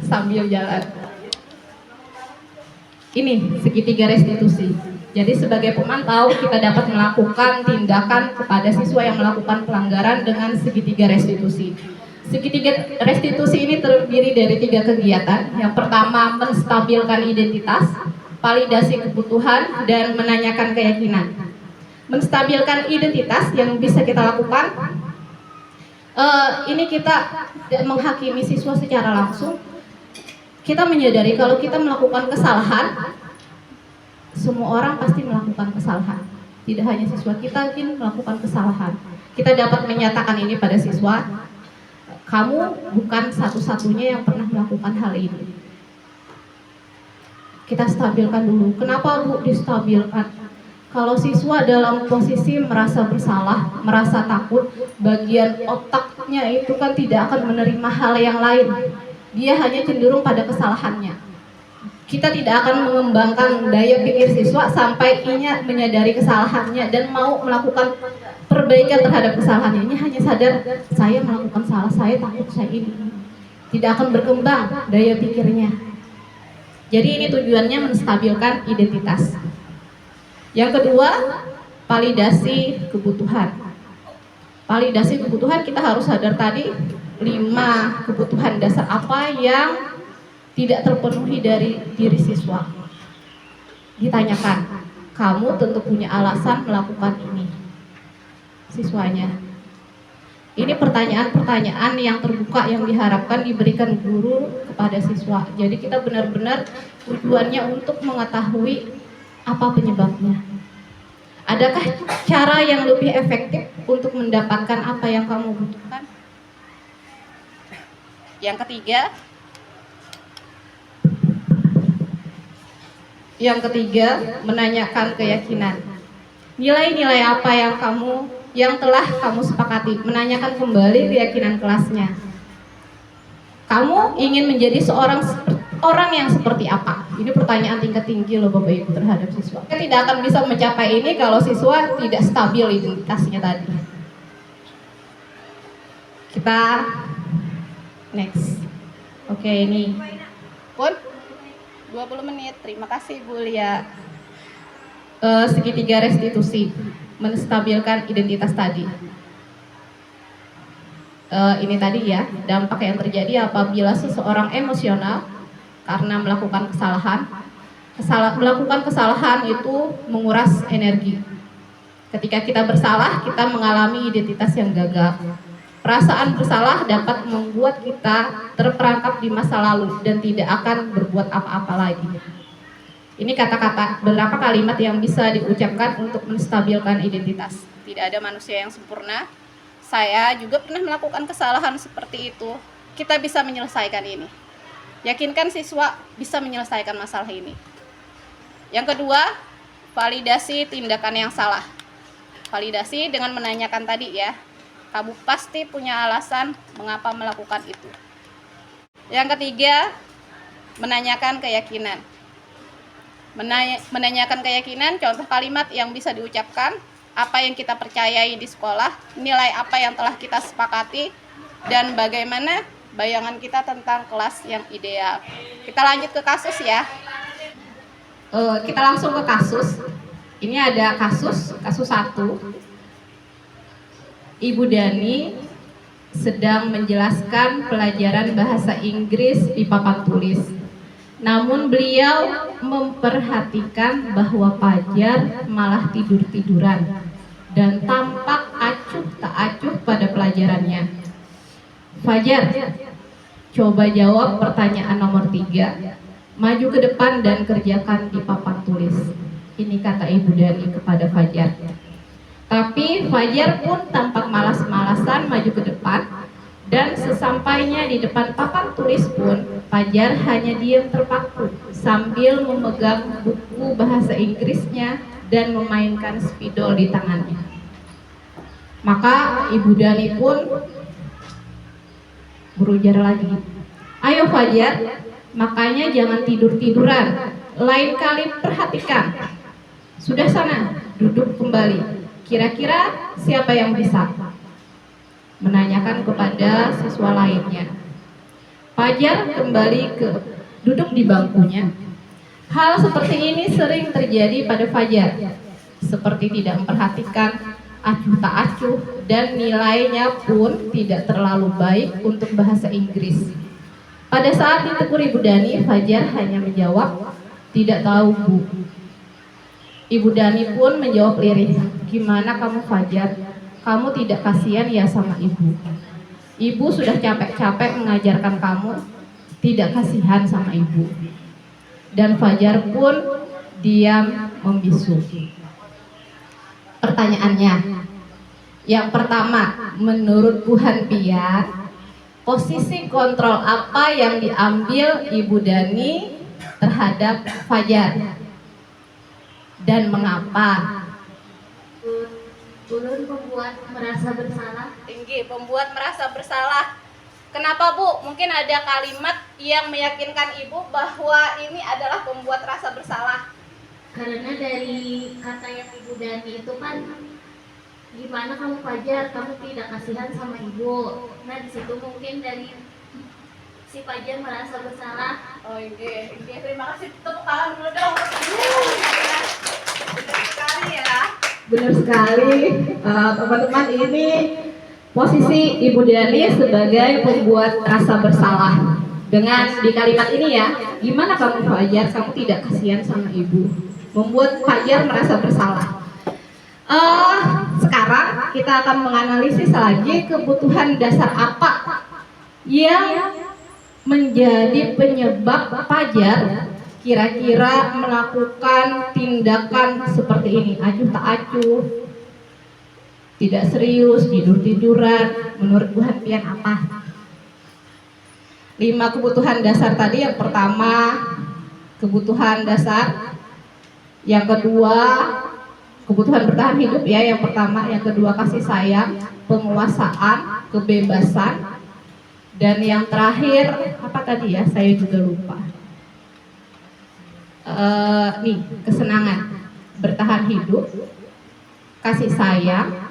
sambil jalan. Ini segitiga restitusi. Jadi sebagai pemantau kita dapat melakukan tindakan kepada siswa yang melakukan pelanggaran dengan segitiga restitusi. Segitiga restitusi ini terdiri dari 3 kegiatan. Yang pertama, menstabilkan identitas, validasi kebutuhan, dan menanyakan keyakinan. Menstabilkan identitas yang bisa kita lakukan, ini kita menghakimi siswa secara langsung. Kita menyadari kalau kita melakukan kesalahan, semua orang pasti melakukan kesalahan. Tidak hanya siswa kita yang melakukan kesalahan. Kita dapat menyatakan ini pada siswa, kamu bukan satu-satunya yang pernah melakukan hal ini. Kita stabilkan dulu. Kenapa Bu distabilkan? Kalau siswa dalam posisi merasa bersalah, merasa takut, bagian otaknya itu kan tidak akan menerima hal yang lain. Dia hanya cenderung pada kesalahannya. Kita tidak akan mengembangkan daya pikir siswa sampai ia menyadari kesalahannya dan mau melakukan perbaikan terhadap kesalahannya. Ini hanya sadar, saya melakukan salah, saya takut, saya ini. Tidak akan berkembang daya pikirnya. Jadi ini tujuannya menstabilkan identitas. Yang kedua, validasi kebutuhan. Validasi kebutuhan kita harus sadar tadi 5 kebutuhan dasar apa yang tidak terpenuhi dari diri siswa. Ditanyakan, kamu tentu punya alasan melakukan ini. Siswanya. Ini pertanyaan-pertanyaan yang terbuka yang diharapkan diberikan guru kepada siswa. Jadi kita benar-benar tujuannya untuk mengetahui apa penyebabnya. Adakah cara yang lebih efektif untuk mendapatkan apa yang kamu butuhkan? Yang ketiga, menanyakan keyakinan. Nilai-nilai apa yang telah kamu sepakati, menanyakan kembali keyakinan kelasnya. Kamu ingin menjadi orang yang seperti apa? Ini pertanyaan tingkat tinggi loh Bapak Ibu terhadap siswa. Kita tidak akan bisa mencapai ini kalau siswa tidak stabil identitasnya tadi. Kita next. Oke, ini pun 20 menit. Terima kasih Bu Lia. Segitiga restitusi, menstabilkan identitas tadi. Ini tadi ya, dampak yang terjadi apabila seseorang emosional karena melakukan kesalahan. Melakukan kesalahan itu menguras energi. Ketika kita bersalah, kita mengalami identitas yang gagal. Perasaan bersalah dapat membuat kita terperangkap di masa lalu dan tidak akan berbuat apa-apa lagi. Ini kata-kata, beberapa kalimat yang bisa diucapkan untuk menstabilkan identitas. Tidak ada manusia yang sempurna. Saya juga pernah melakukan kesalahan seperti itu. Kita bisa menyelesaikan ini. Yakinkan siswa bisa menyelesaikan masalah ini. Yang kedua, validasi tindakan yang salah. Validasi dengan menanyakan tadi ya. Kamu pasti punya alasan mengapa melakukan itu. Yang ketiga, menanyakan keyakinan. Menanyakan keyakinan, contoh kalimat yang bisa diucapkan, apa yang kita percayai di sekolah, nilai apa yang telah kita sepakati, dan bagaimana bayangan kita tentang kelas yang ideal. Kita lanjut ke kasus ya. Kita langsung ke kasus. Ini ada kasus 1. Ibu Dani sedang menjelaskan pelajaran bahasa Inggris di papan tulis. Namun beliau memperhatikan bahwa Fajar malah tidur-tiduran dan tampak acuh tak acuh pada pelajarannya. Fajar, coba jawab pertanyaan nomor 3. Maju ke depan dan kerjakan di papan tulis. Ini kata Ibu Dani kepada Fajar. Tapi Fajar pun tampak malas-malasan maju ke depan, dan sesampainya di depan papan tulis pun Fajar hanya diam terpaku sambil memegang buku bahasa Inggrisnya dan memainkan spidol di tangannya. Maka Ibu Dani pun berujar lagi, "Ayo Fajar, makanya jangan tidur-tiduran, lain kali perhatikan. Sudah sana, duduk kembali. Kira-kira siapa yang bisa?" Menanyakan kepada siswa lainnya. Fajar kembali duduk di bangkunya. Hal seperti ini sering terjadi pada Fajar, seperti tidak memperhatikan, acuh tak acuh, dan nilainya pun tidak terlalu baik untuk bahasa Inggris. Pada saat ditegur Ibu Dani, Fajar hanya menjawab, "Tidak tahu, Bu." Ibu Dani pun menjawab lirih, "Gimana kamu Fajar? Kamu tidak kasihan ya sama ibu? Ibu sudah capek-capek mengajarkan kamu, tidak kasihan sama ibu." Dan Fajar pun diam membisu. Pertanyaannya, yang pertama, menurut Bu Hanpian, posisi kontrol apa yang diambil Ibu Dani terhadap Fajar dan mengapa? Ulun membuat merasa bersalah. Tinggi, pembuat merasa bersalah. Kenapa Bu? Mungkin ada kalimat yang meyakinkan Ibu bahwa ini adalah pembuat rasa bersalah. Karena dari kata yang Ibu Dani itu kan, "Gimana kamu Fajar, kamu tidak kasihan sama ibu." Nah di situ mungkin dari si Fajar merasa bersalah. Oh iya, terima kasih, tepuk tangan dulu dong. Benar sekali ya. Benar sekali, teman-teman, ini posisi Ibu Dani sebagai pembuat rasa bersalah. Dengan di kalimat ini ya, "Gimana kamu Fajar, kamu tidak kasihan sama ibu." Membuat Fajar merasa bersalah. Sekarang kita akan menganalisis lagi kebutuhan dasar apa yang menjadi penyebab Fajar kira-kira melakukan tindakan seperti ini, acuh tak acuh, tidak serius, tidur-tiduran. Menurut Bu Hanpian apa? 5 kebutuhan dasar tadi. Yang pertama, kebutuhan dasar. Yang kedua, kebutuhan bertahan hidup ya, yang pertama. Yang kedua, kasih sayang, penguasaan, kebebasan. Dan yang terakhir, apa tadi ya? Saya juga lupa. Kesenangan, bertahan hidup, kasih sayang,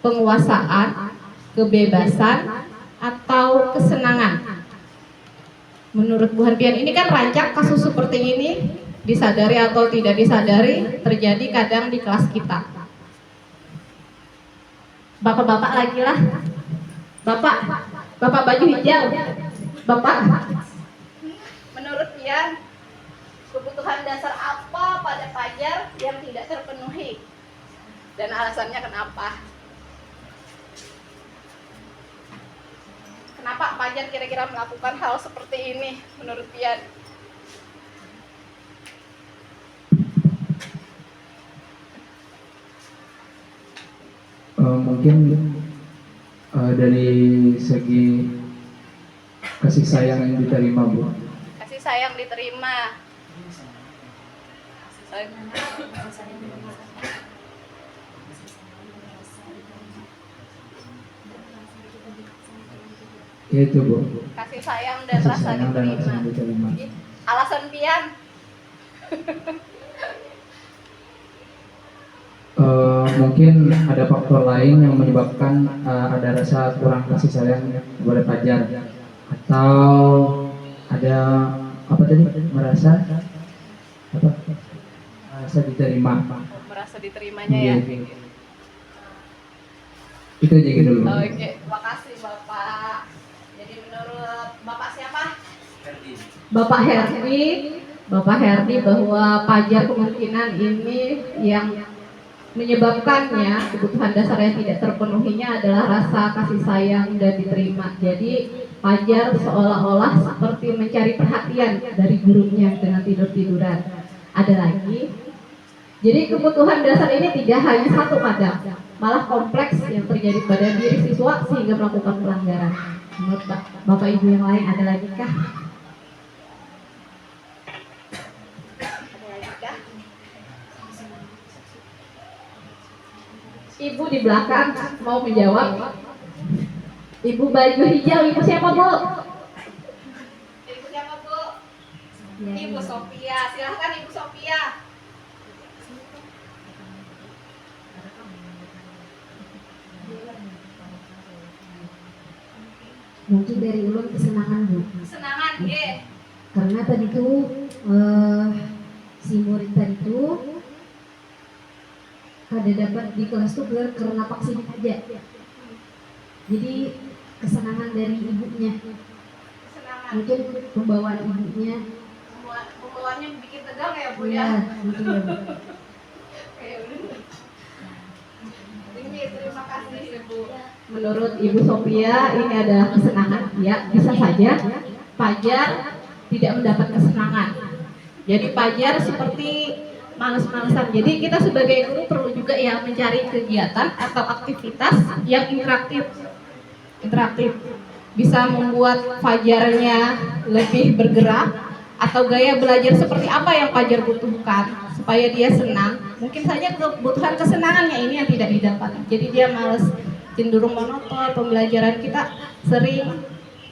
penguasaan, kebebasan, atau kesenangan. Menurut Bu Hanpian, ini kan rancak kasus seperti ini, disadari atau tidak disadari, terjadi kadang di kelas kita. Bapak-bapak lagi lah. Bapak baju hijau. Bapak. Menurut Pian, kebutuhan dasar apa pada Fajar yang tidak terpenuhi? Dan alasannya kenapa? Kenapa Fajar kira-kira melakukan hal seperti ini menurut Pian? Mungkin dari segi kasih sayang yang diterima, Bu. Kasih sayang diterima. Ya itu, Bu. Kasih sayang dan Kasih rasa sayang dan rasa diterima. diterima. Alasan Pian? mungkin ada faktor lain yang menyebabkan ada rasa kurang kasih sayang kepada Fajar, atau ada apa tadi, merasa apa, merasa diterima. Merasa diterimanya ya. Itu aja gitu dulu. Oke, makasih Bapak. Jadi menurut Bapak siapa? Bapak Herdi. Bapak Herdi bahwa Fajar kemungkinan ini yang menyebabkannya kebutuhan dasar yang tidak terpenuhinya adalah rasa kasih sayang dan diterima. Jadi Fajar seolah-olah seperti mencari perhatian dari gurunya dengan tidur-tiduran. Ada lagi. Jadi kebutuhan dasar ini tidak hanya satu pada, malah kompleks yang terjadi pada diri siswa sehingga melakukan pelanggaran. Menurut Bapak Ibu yang lain ada lagi kah? Ibu di belakang mau menjawab. Ibu baju hijau, ibu siapa Bu? Ibu siapa Bu? Ibu Sophia, silahkan Ibu Sophia. Mungkin dari ulun kesenangan Bu. Kesenangan, ye. Karena tadi tuh si murid tadi tuh ada dapat di kelas tuh karena vaksin aja. Jadi kesenangan dari ibunya. Kesenangan. Mungkin pembawaan ibunya. Pembawaannya bikin tegang ya Bu Ya, ya. mungkin ya Bu. Terima kasih Ibu. Menurut Ibu Sophia ini adalah kesenangan. Ya, bisa saja Fajar tidak mendapat kesenangan. Jadi Fajar seperti males-malesan. Jadi kita sebagai guru perlu juga ya mencari kegiatan atau aktivitas yang interaktif. Bisa membuat Fajarnya lebih bergerak, atau gaya belajar seperti apa yang Fajar butuhkan supaya dia senang. Mungkin saja kebutuhan kesenangannya ini yang tidak didapat. Jadi dia malas, cenderung monoton. Pembelajaran kita sering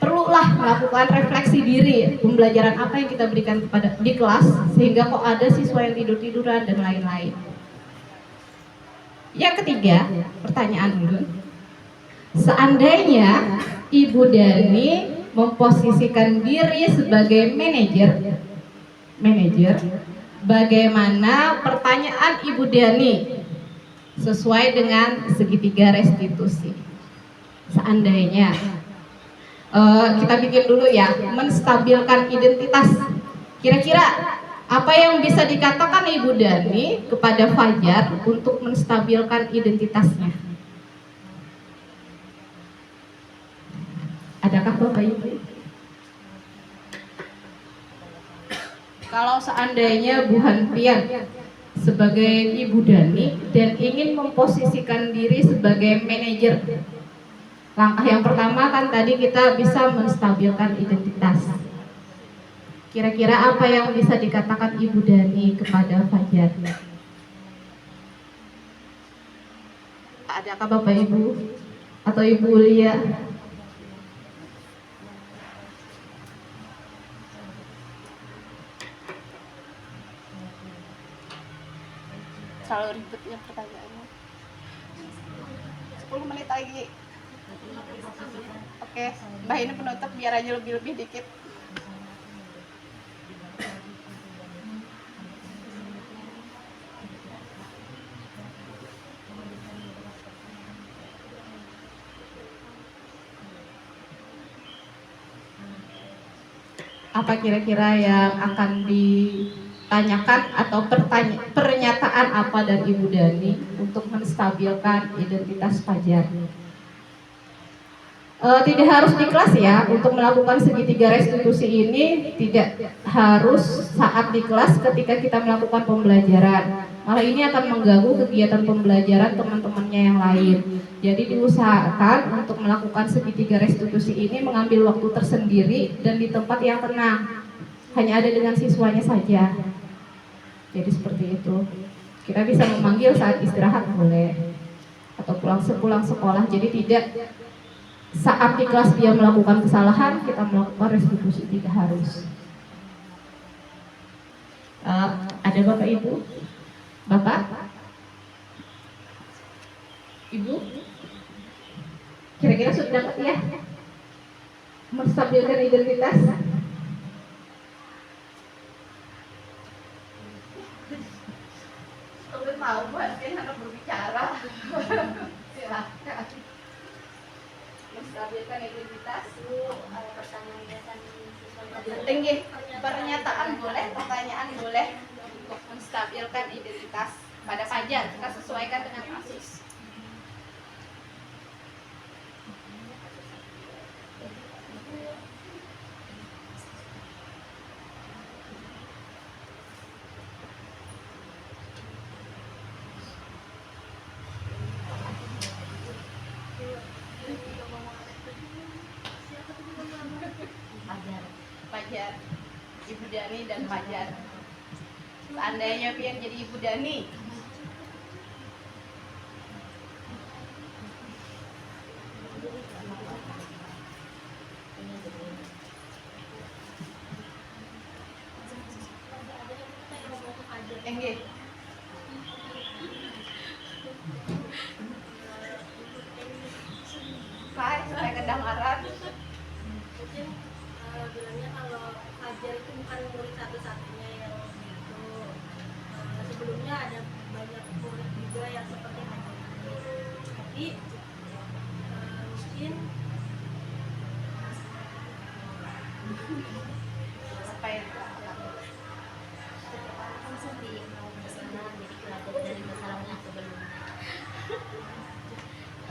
perlulah melakukan refleksi diri, pembelajaran apa yang kita berikan kepada di kelas sehingga kok ada siswa yang tidur-tiduran dan lain-lain. Yang ketiga, pertanyaan dulu. Seandainya Ibu Dani memposisikan diri sebagai manajer, bagaimana pertanyaan Ibu Dani sesuai dengan segitiga restitusi? Seandainya kita bikin dulu ya, menstabilkan identitas. Kira-kira apa yang bisa dikatakan Ibu Dani kepada Fajar untuk menstabilkan identitasnya? Adakah Bapak Ibu? Kalau seandainya Bu Hanfian sebagai Ibu Dani dan ingin memposisikan diri sebagai manajer, langkah yang pertama kan tadi kita bisa menstabilkan identitas. Kira-kira apa yang bisa dikatakan Ibu Dani kepada Fajar? Adakah Bapak Ibu atau Ibu Lia? Selalu ribet ya pertanyaannya. 10 menit lagi. Oke, Mbak ini penutup biar aja lebih dikit. Apa kira-kira yang akan ditanyakan atau pernyataan apa dari Ibu Dani untuk menstabilkan identitas Fajar? Tidak harus di kelas ya, untuk melakukan segitiga restitusi ini tidak harus saat di kelas ketika kita melakukan pembelajaran. Malah ini akan mengganggu kegiatan pembelajaran teman-temannya yang lain. Jadi diusahakan untuk melakukan segitiga restitusi ini mengambil waktu tersendiri dan di tempat yang tenang. Hanya ada dengan siswanya saja. Jadi seperti itu. Kita bisa memanggil saat istirahat boleh, atau sepulang sekolah. Jadi tidak saat di kelas dia melakukan kesalahan kita melakukan restitusi, tidak harus. Ada Bapak Ibu? Bapak? Ibu, kira-kira sudah dapat ya menstabilkan identitas? Udah mau buat kan anak berbicara. Silakan. Menstabilkan identitas. Pertanyaan dasar siswa Tinggi. Pernyataan boleh, pertanyaan boleh untuk menstabilkan identitas pada Fajar. Kita sesuaikan dengan kasus. Fajar, Ibu Dani dan Fajar. Seandainya Pian jadi Ibu Dani, enggak. Hai, supaya kedengaran. bilangnya kalau Fajar itu bukan murid satu-satunya yang itu sebelumnya ada banyak murid juga yang seperti Fajar tapi mungkin Apa itu? langsung di sana jadi belajar dari kesalahan sebelumnya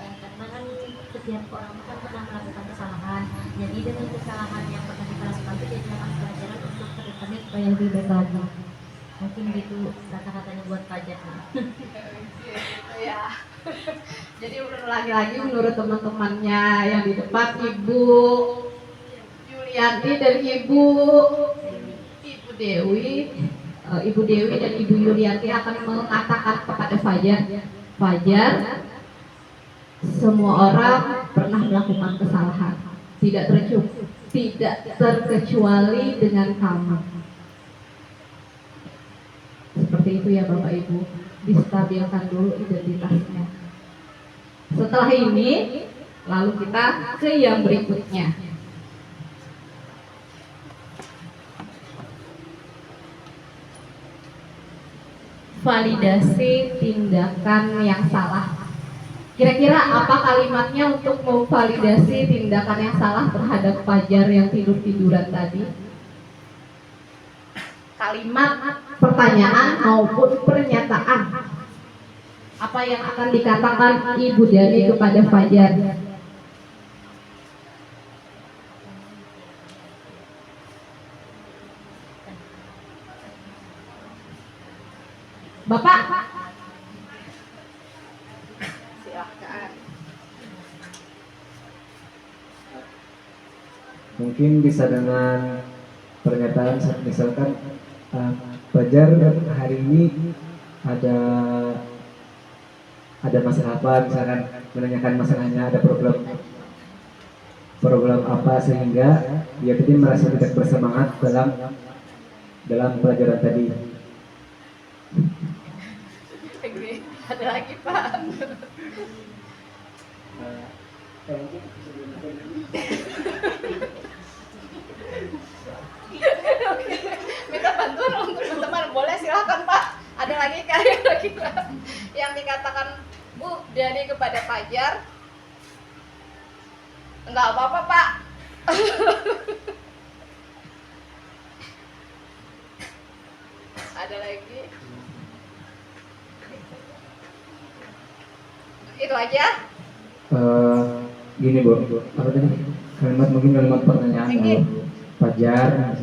karena kan setiap orang kan pernah melakukan kesalahan jadi dengan kesalahan yang pernah kita lakukan itu jadikan pelajaran untuk kedepannya supaya lebih baik lagi mungkin gitu kata-katanya buat Fajar Ya. Jadi lagi-lagi menurut teman-temannya yang di depan Ibu Yulianti dan Ibu Dewi, Ibu Dewi dan Ibu Yulianti akan mengatakan kepada Fajar, Fajar, semua orang pernah melakukan kesalahan, tidak terkecuali dengan kamu. Seperti itu ya Bapak Ibu, distabilkan dulu identitasnya. Setelah ini, lalu kita ke yang berikutnya. Validasi tindakan yang salah. Kira-kira apa kalimatnya untuk memvalidasi tindakan yang salah terhadap Fajar yang tidur-tiduran tadi? Kalimat, pertanyaan maupun pernyataan. Apa yang akan dikatakan Ibu Dani kepada Fajar? Bapak, silakan. Mungkin bisa dengan pernyataan misalkan Fajar hari ini ada masalah apa, misalkan menanyakan masalahnya, ada program apa sehingga dia tadi merasa tidak bersemangat dalam pelajaran tadi. Ada lagi Pak. Minta bantuan untuk teman-teman, boleh silakan Pak. Ada lagi kira-kira yang dikatakan Bu Dani kepada Fajar? Enggak apa-apa Pak. Ada lagi? Itu aja. Gini Bu, apa tadi? Kalimat pertanyaan Fajar.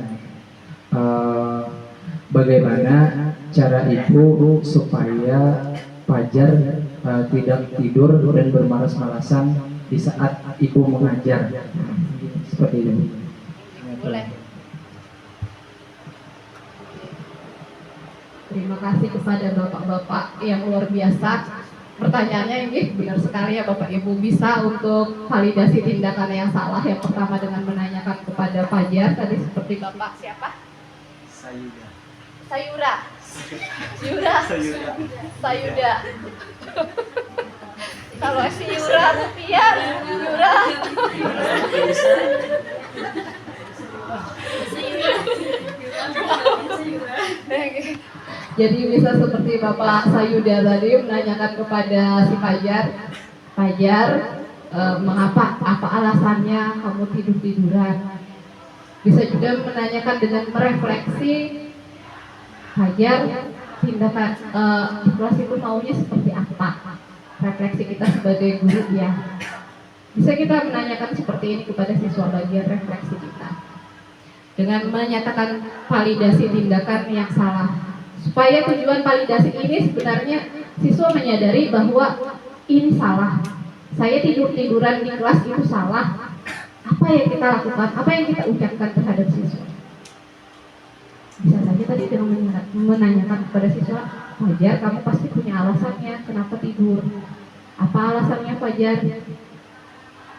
Bagaimana cara Ibu supaya Fajar tidak tidur dan bermalas-malasan di saat Ibu mengajar? Seperti itu. Boleh. Terima kasih kepada bapak-bapak yang luar biasa. Pertanyaannya ini benar sekali ya Bapak Ibu, bisa untuk validasi tindakan yang salah. Yang pertama dengan menanyakan kepada Fajar tadi seperti Bapak siapa? Sayuda. Kalau si Yura rupiah, Yura. Jadi bisa seperti Bapak Sayuda tadi menanyakan kepada si Fajar, Fajar, mengapa, apa alasannya kamu tidur-tiduran? Bisa juga menanyakan dengan merefleksi, Fajar, tindakan di kelas itu maunya seperti apa? Refleksi kita sebagai guru ya. Bisa kita menanyakan seperti ini kepada siswa bagian refleksi kita. Dengan menyatakan validasi tindakan yang salah. Supaya tujuan validasi ini sebenarnya siswa menyadari bahwa ini salah. Saya tidur-tiduran di kelas itu salah. Apa yang kita lakukan? Apa yang kita ucapkan terhadap siswa? Bisa saja tadi dengan menanyakan kepada siswa, Fajar, kamu pasti punya alasannya kenapa tidur. Apa alasannya Fajar?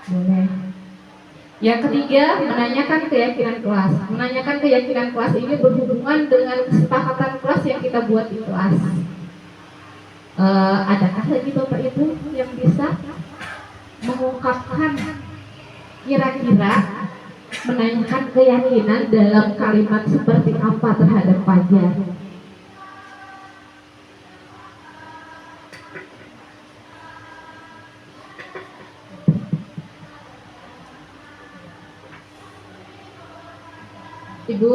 Boleh. Yang ketiga, menanyakan keyakinan kelas. Menanyakan keyakinan kelas ini berhubungan dengan kesepakatan kelas yang kita buat di kelas. Adakah lagi Bapak Ibu yang bisa mengungkapkan kira-kira menanyakan keyakinan dalam kalimat seperti apa terhadap Fajar? Ibu,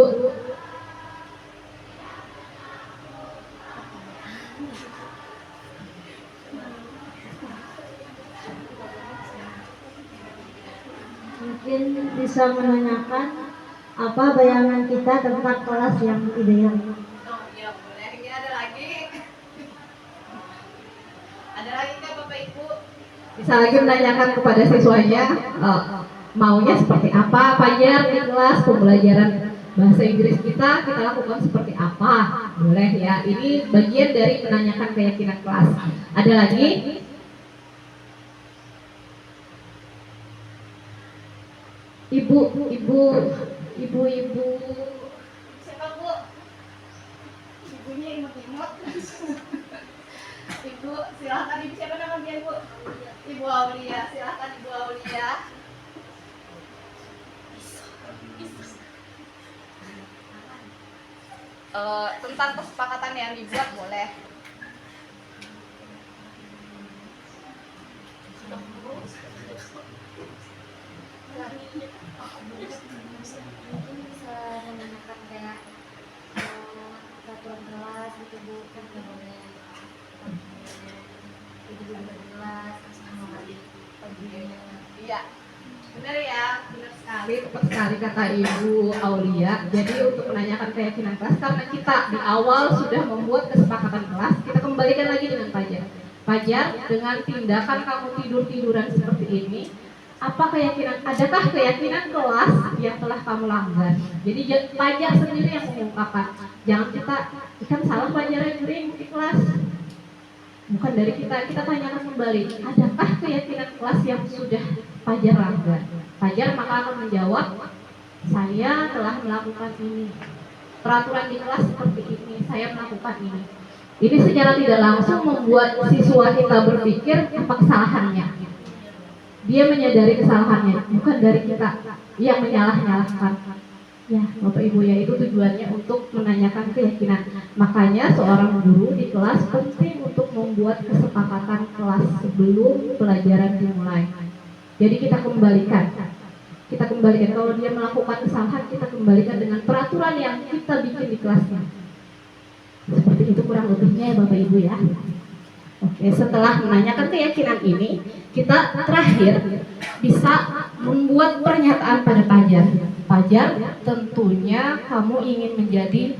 Mungkin bisa menanyakan apa bayangan kita tentang kelas yang ideal. oh ya boleh. Ini ada lagi. Ada lagi kan Bapak Ibu? Bisa lagi menanyakan kepada siswanya maunya seperti apa Fajar di kelas, pembelajaran bahasa Inggris kita lakukan seperti apa, boleh ya. Ini bagian dari menanyakan keyakinan kelas. Ada lagi? Ibu siapa Bu? Ibunya imut-imut. Ibu silahkan, ibu siapa namanya Bu? Ibu Aulia, silahkan Ibu Aulia. Tentang kesepakatan yang dibuat boleh. Mungkin bisa menanyakan kayak peraturan kelas gitu Bu, kan nggak boleh itu belum jelas sama kali paginya. Iya, benar ya, benar sekali, tepat sekali kata Ibu Aulia. Jadi untuk menanyakan keyakinan kelas, karena kita di awal sudah membuat kesepakatan kelas, kita kembalikan lagi dengan Fajar. Fajar, dengan tindakan kamu tidur-tiduran seperti ini, apa keyakinan, adakah keyakinan kelas yang telah kamu langgar? Jadi Fajar sendiri yang mengungkapkan, jangan kita kan salah Fajar yang sering di kelas. Bukan dari kita tanyakan kembali, adakah keyakinan kelas yang sudah Fajar langgar? Fajar maka akan menjawab, saya telah melakukan ini. Peraturan di kelas seperti ini, saya melakukan ini. Ini secara tidak langsung membuat siswa kita berpikir apa kesalahannya. Dia menyadari kesalahannya, bukan dari kita yang menyalah-nyalahkan. Ya, Bapak Ibu ya, itu tujuannya untuk menanyakan keyakinan. Makanya seorang guru di kelas penting untuk membuat kesepakatan kelas sebelum pelajaran dimulai. Jadi kita kembalikan kalau dia melakukan kesalahan, kita kembalikan dengan peraturan yang kita bikin di kelasnya. Seperti itu kurang lebihnya ya Bapak Ibu ya. Oke, setelah menanyakan keyakinan ini, kita terakhir bisa membuat pernyataan pada Fajar. Fajar, tentunya kamu ingin menjadi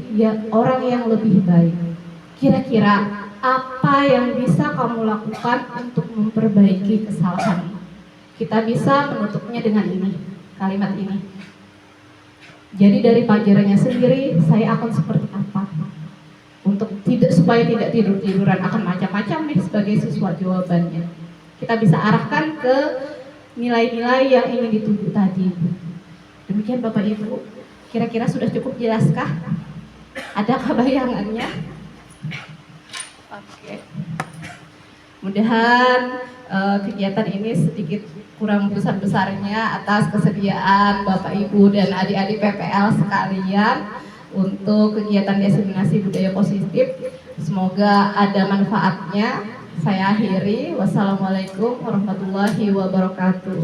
orang yang lebih baik. Kira-kira apa yang bisa kamu lakukan untuk memperbaiki kesalahan? Kita bisa menutupnya dengan ini, kalimat ini. Jadi dari Fajarnya sendiri, saya akan seperti apa? Untuk supaya tidak tidur-tiduran, akan macam-macam nih sebagai siswa jawabannya. Kita bisa arahkan ke nilai-nilai yang ingin dituju tadi. Demikian Bapak Ibu, kira-kira sudah cukup jelaskah? Adakah bayangannya? Oke. Mudahan kegiatan ini sedikit kurang besar-besarnya atas kesediaan Bapak Ibu dan adik-adik PPL sekalian untuk kegiatan diseminasi budaya positif. Semoga ada manfaatnya. Saya akhiri. Wassalamualaikum warahmatullahi wabarakatuh.